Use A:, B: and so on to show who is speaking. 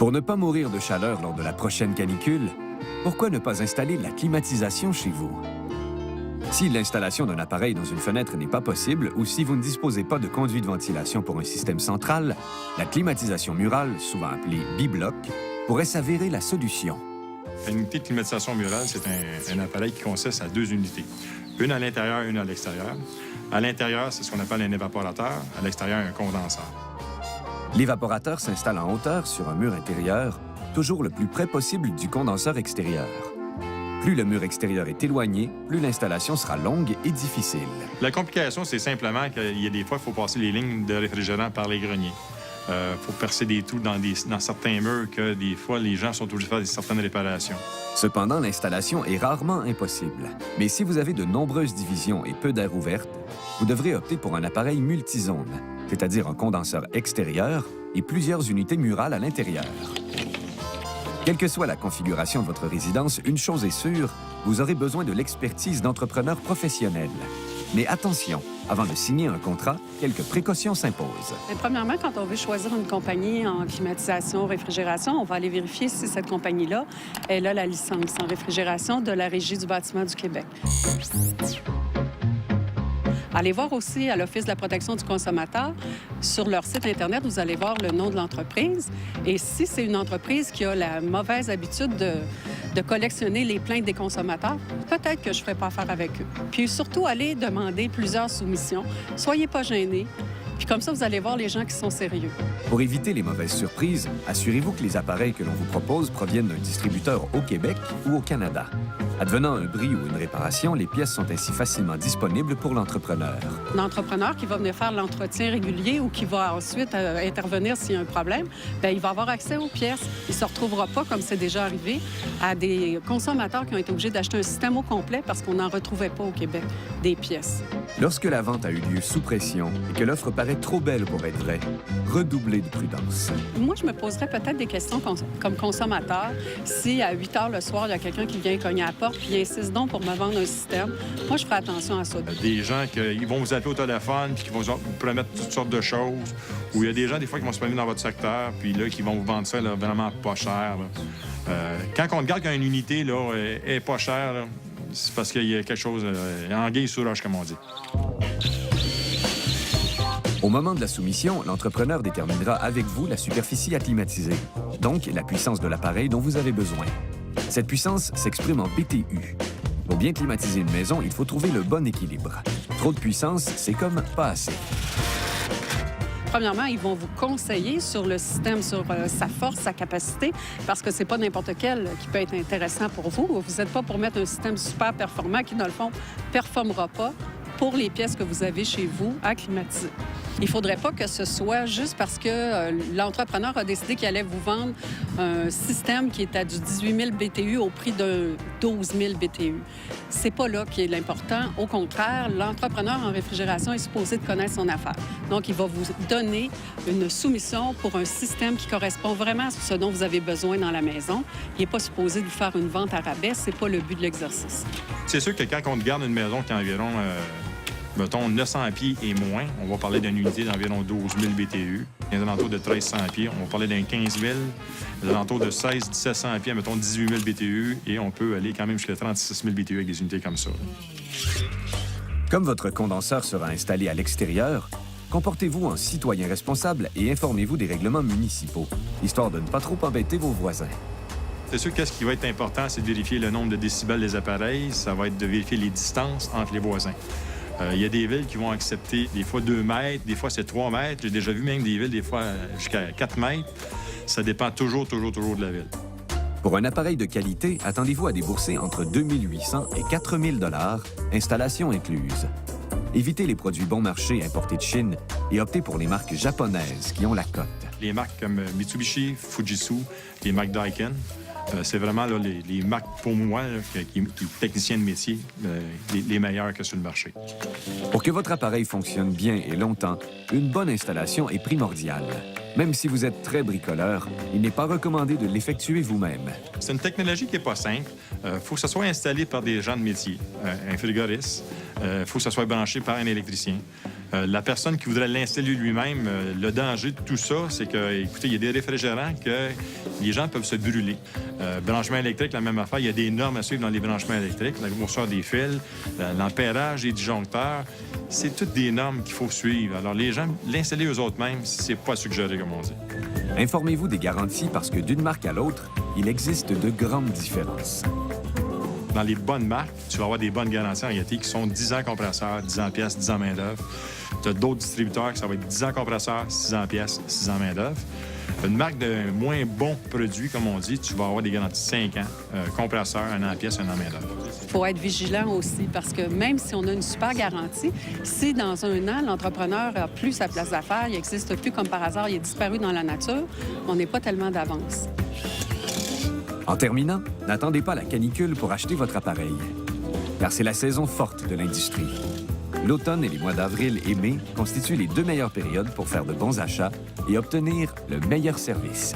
A: Pour ne pas mourir de chaleur lors de la prochaine canicule, pourquoi ne pas installer la climatisation chez vous? Si l'installation d'un appareil dans une fenêtre n'est pas possible ou si vous ne disposez pas de conduit de ventilation pour un système central, la climatisation murale, souvent appelée bibloc, pourrait s'avérer la solution.
B: Une unité de climatisation murale, c'est un appareil qui consiste à 2 unités. Une à l'intérieur, une à l'extérieur. À l'intérieur, c'est ce qu'on appelle un évaporateur. À l'extérieur, un condenseur.
A: L'évaporateur s'installe en hauteur sur un mur intérieur, toujours le plus près possible du condenseur extérieur. Plus le mur extérieur est éloigné, plus l'installation sera longue et difficile.
B: La complication, c'est simplement qu'il y a des fois, il faut passer les lignes de réfrigérant par les greniers. Il faut percer des trous dans certains murs que des fois, les gens sont obligés de faire certaines réparations.
A: Cependant, l'installation est rarement impossible. Mais si vous avez de nombreuses divisions et peu d'air ouverte, vous devrez opter pour un appareil multizone, c'est-à-dire un condenseur extérieur et plusieurs unités murales à l'intérieur. Quelle que soit la configuration de votre résidence, une chose est sûre, vous aurez besoin de l'expertise d'entrepreneurs professionnels. Mais attention, avant de signer un contrat, quelques précautions s'imposent.
C: Premièrement, quand on veut choisir une compagnie en climatisation, réfrigération, on va aller vérifier si cette compagnie-là, elle a la licence en réfrigération de la Régie du bâtiment du Québec. Allez voir aussi à l'Office de la protection du consommateur. Sur leur site Internet, vous allez voir le nom de l'entreprise. Et si c'est une entreprise qui a la mauvaise habitude de collectionner les plaintes des consommateurs, peut-être que je ne ferai pas affaire avec eux. Puis surtout, allez demander plusieurs soumissions. Soyez pas gênés. Puis comme ça, vous allez voir les gens qui sont sérieux.
A: Pour éviter les mauvaises surprises, assurez-vous que les appareils que l'on vous propose proviennent d'un distributeur au Québec ou au Canada. Advenant un bris ou une réparation, les pièces sont ainsi facilement disponibles pour l'entrepreneur.
C: L'entrepreneur qui va venir faire l'entretien régulier ou qui va ensuite intervenir s'il y a un problème, bien, il va avoir accès aux pièces. Il ne se retrouvera pas, comme c'est déjà arrivé, à des consommateurs qui ont été obligés d'acheter un système au complet parce qu'on n'en retrouvait pas au Québec des pièces.
A: Lorsque la vente a eu lieu sous pression et que l'offre paraît trop belle pour être vraie, redoublez de prudence.
C: Moi, je me poserais peut-être des questions comme consommateur. Si à 8 heures le soir, il y a quelqu'un qui vient cogner à la porte puis il insiste donc pour me vendre un système, moi, je ferai attention à ça.
B: Des gens qui vont vous appeler au téléphone puis qui vont vous promettre toutes sortes de choses. Ou il y a des gens, des fois, qui vont se promener dans votre secteur puis là, qui vont vous vendre ça là, vraiment pas cher. Quand on regarde qu'une unité là, est pas chère, là, c'est parce qu'il y a quelque chose anguille sous roche, comme on dit.
A: Au moment de la soumission, l'entrepreneur déterminera avec vous la superficie à climatiser, donc la puissance de l'appareil dont vous avez besoin. Cette puissance s'exprime en BTU. Pour bien climatiser une maison, il faut trouver le bon équilibre. Trop de puissance, c'est comme pas assez.
C: Premièrement, ils vont vous conseiller sur le système, sur sa force, sa capacité, parce que c'est pas n'importe quel qui peut être intéressant pour vous. Vous n'êtes pas pour mettre un système super performant qui, dans le fond, ne performera pas pour les pièces que vous avez chez vous à climatiser. Il ne faudrait pas que ce soit juste parce que l'entrepreneur a décidé qu'il allait vous vendre un système qui est à du 18 000 BTU au prix de 12 000 BTU. C'est pas là qui est l'important. Au contraire, l'entrepreneur en réfrigération est supposé de connaître son affaire. Donc, il va vous donner une soumission pour un système qui correspond vraiment à ce dont vous avez besoin dans la maison. Il n'est pas supposé de vous faire une vente à rabais. C'est pas le but de l'exercice.
B: C'est sûr que quand on garde une maison qui a environ mettons 900 pieds et moins, on va parler d'une unité d'environ 12 000 BTU. Des alentours de 1 300 pieds, on va parler d'un 15 000. Des alentours de 16 1700 pieds, mettons 18 000 BTU. Et on peut aller quand même jusqu'à 36 000 BTU avec des unités comme ça.
A: Comme votre condenseur sera installé à l'extérieur, comportez-vous en citoyen responsable et informez-vous des règlements municipaux, histoire de ne pas trop embêter vos voisins.
B: C'est sûr que ce qui va être important, c'est de vérifier le nombre de décibels des appareils. Ça va être de vérifier les distances entre les voisins. Il y a des villes qui vont accepter des fois 2 mètres, des fois c'est 3 mètres. J'ai déjà vu même des villes, des fois jusqu'à 4 mètres. Ça dépend toujours de la ville.
A: Pour un appareil de qualité, attendez-vous à débourser entre 2 800 et 4 000 $, installation incluse. Évitez les produits bon marché importés de Chine et optez pour les marques japonaises qui ont la cote.
B: Les marques comme Mitsubishi, Fujitsu, les marques Daikin, c'est vraiment là, les marques, pour moi, là, qui techniciens de métier, les meilleures que sur le marché.
A: Pour que votre appareil fonctionne bien et longtemps, une bonne installation est primordiale. Même si vous êtes très bricoleur, il n'est pas recommandé de l'effectuer vous-même.
B: C'est une technologie qui n'est pas simple. Il faut que ça soit installé par des gens de métier, un frigoriste. Il faut que ça soit branché par un électricien. La personne qui voudrait l'installer lui-même, le danger de tout ça, c'est que, écoutez, il y a des réfrigérants que les gens peuvent se brûler. Branchement électrique, la même affaire. Il y a des normes à suivre dans les branchements électriques, la grosseur des fils, l'ampérage des disjoncteurs. C'est toutes des normes qu'il faut suivre. Alors, les gens, l'installer eux-mêmes, c'est pas suggéré, comme on dit.
A: Informez-vous des garanties parce que d'une marque à l'autre, il existe de grandes différences.
B: Dans les bonnes marques, tu vas avoir des bonnes garanties en réalité qui sont 10 ans compresseur, 10 ans pièces, 10 ans main-d'œuvre. Tu as d'autres distributeurs qui ça va être 10 ans compresseur, 6 ans pièces, 6 ans main-d'œuvre. Une marque de moins bon produit, comme on dit, tu vas avoir des garanties 5 ans, compresseur, 1 an pièce, 1 an main-d'œuvre.
C: Il faut être vigilant aussi parce que même si on a une super garantie, si dans un an, l'entrepreneur n'a plus sa place d'affaires, il n'existe plus comme par hasard, il est disparu dans la nature, on n'est pas tellement d'avance.
A: En terminant, n'attendez pas la canicule pour acheter votre appareil, car c'est la saison forte de l'industrie. L'automne et les mois d'avril et mai constituent les 2 meilleures périodes pour faire de bons achats et obtenir le meilleur service.